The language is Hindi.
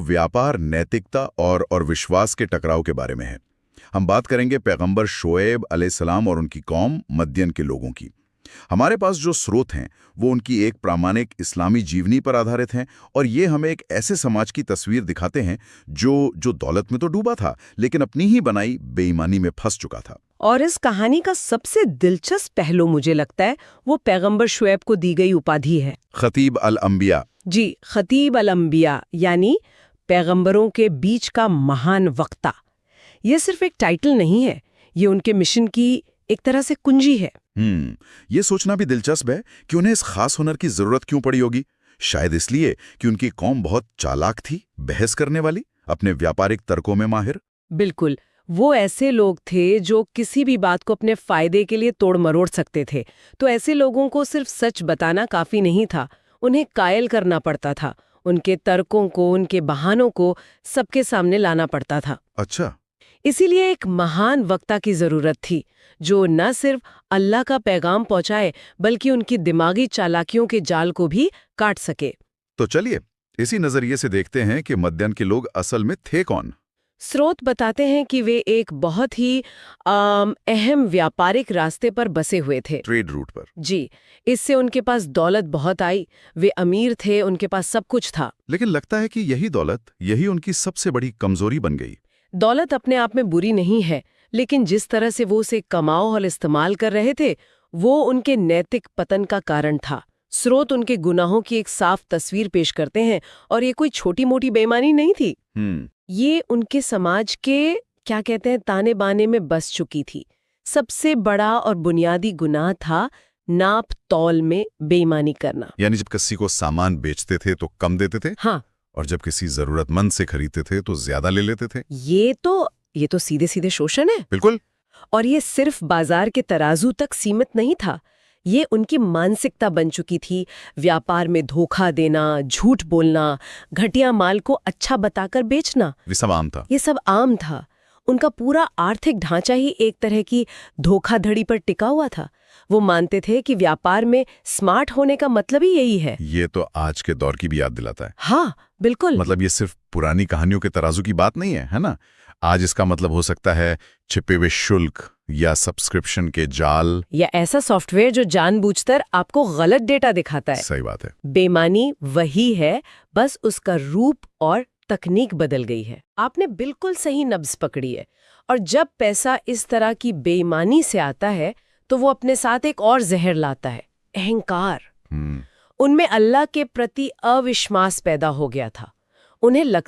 व्यापार, नैतिकता और विश्वास के टकराव के बारे में है। हम बात करेंगे पैगंबर शोएब अलैहिस्सलाम और उनकी कौम मदियन के लोगों की। हमारे पास जो स्रोत हैं वो उनकी एक प्रामाणिक इस्लामी जीवनी पर आधारित हैं और ये हमें एक ऐसे समाज की तस्वीर दिखाते हैं जो दौलत में तो डूबा था लेकिन अपनी ही बनाई बेईमानी में फंस चुका था। और इस कहानी का सबसे दिलचस्प पहलू मुझे लगता है वो पैगंबर शुएब को दी गई उपाधि है, खतीब अल अंबिया। जी, खतीब अल अंबिया, यानी पैगंबरों के बीच का महान वक्ता। ये सिर्फ एक टाइटल नहीं है, ये उनके मिशन की एक तरह से कुंजी है। ये सोचना भी दिलचस्प है कि उन्हें इस खास हुनर की जरूरत क्यों पड़ी होगी। शायद इसलिए कि उनकी कौम बहुत चालाक थी, बहस करने वाली, अपने व्यापारिक तर्कों में माहिर। बिल्कुल, वो ऐसे लोग थे जो किसी भी बात को अपने फायदे के लिए तोड़ मरोड़ सकते थे। तो ऐसे लोगों को सिर्फ सच बताना काफी नहीं था, उन्हें कायल करना पड़ता था। उनके तर्कों को, उनके बहानों को सबके सामने लाना पड़ता था। अच्छा। इसीलिए एक महान वक्ता की जरूरत थी जो न सिर्फ अल्लाह का पैगाम पहुंचाए बल्कि उनकी दिमागी चालाकियों के जाल को भी काट सके। तो चलिए इसी नजरिए से देखते हैं कि मद्यन के लोग असल में थे कौन। स्रोत बताते हैं कि वे एक बहुत ही अहम व्यापारिक रास्ते पर बसे हुए थे, ट्रेड रूट पर। जी, इससे उनके पास दौलत बहुत आई, वे अमीर थे, उनके पास सब कुछ था। लेकिन लगता है कि यही दौलत, यही उनकी सबसे बड़ी कमजोरी बन गई। दौलत अपने आप में बुरी नहीं है, लेकिन जिस तरह से वो उसे कमाओ और इस्तेमाल कर रहे थे वो उनके नैतिक पतन का कारण था। स्रोत उनके गुनाहों की एक साफ तस्वीर पेश करते हैं और ये कोई छोटी मोटी बेईमानी नहीं थी। ये उनके समाज के क्या कहते हैं ताने बाने में बस चुकी थी। सबसे बड़ा और बुनियादी गुनाह था नाप तौल में बेईमानी करना। यानी जब किसी को सामान बेचते थे तो कम देते थे, हाँ, और जब किसी जरूरतमंद से खरीदते थे तो ज्यादा ले लेते थे। ये तो सीधे सीधे शोषण है। बिल्कुल। और ये सिर्फ बाजार के तराजू तक सीमित नहीं था, ये उनकी मानसिकता बन चुकी थी। व्यापार में धोखा देना, झूठ बोलना, घटिया माल को अच्छा बताकर बेचना, ये सब आम था। ये सब आम था। उनका पूरा आर्थिक ढांचा ही एक तरह की धोखाधड़ी पर टिका हुआ था। वो मानते थे कि व्यापार में स्मार्ट होने का मतलब ही यही है। ये तो आज के दौर की भी याद दिलाता है। हाँ, बिल्कुल। मतलब ये सिर्फ पुरानी कहानियों के तराजू की बात नहीं है ना? आज इसका मतलब हो सकता है छिपे हुए शुल्क या सब्सक्रिप्शन के जाल, या ऐसा सॉफ्टवेयर जो जानबूझकर आपको गलत डेटा दिखाता है। सही बात है। बेईमानी वही है, बस उसका रूप और तकनीक बदल गई है। आपने बिल्कुल सही नब्ज पकड़ी है। और जब पैसा इस तरह की बेईमानी से आता है तो वो अपने साथ एक और जहर लाता है, अहंकार। उनमें अल्लाह के प्रति अविश्वास पैदा हो गया था। उन्हें लगता